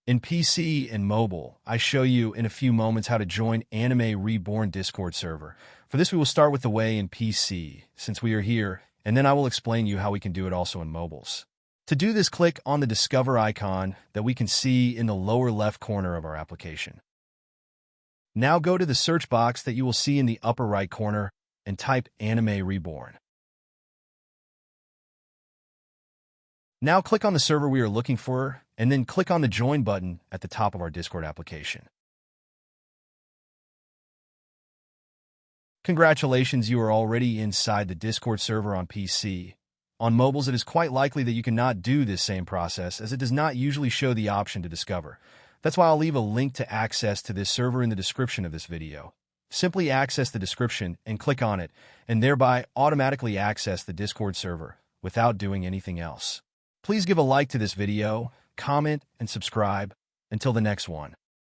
In PC and mobile, I show you in a few moments how to join Anime Reborn Discord server. For this, we will start with the way in PC, since we are here, and then I will explain you how we can do it also in mobiles. To do this, click on the Discover icon that we can see in the lower left corner of our application. Now go to the search box that you will see in the upper right corner and type Anime Reborn. Now click on the server we are looking for, and then click on the Join button at the top of our Discord application. Congratulations, you are already inside the Discord server on PC. On mobiles, it is quite likely that you cannot do this same process, as it does not usually show the option to discover. That's why I'll leave a link to access to this server in the description of this video. Simply access the description and click on it, and thereby automatically access the Discord server without doing anything else. Please give a like to this video, comment, and subscribe. Until the next one.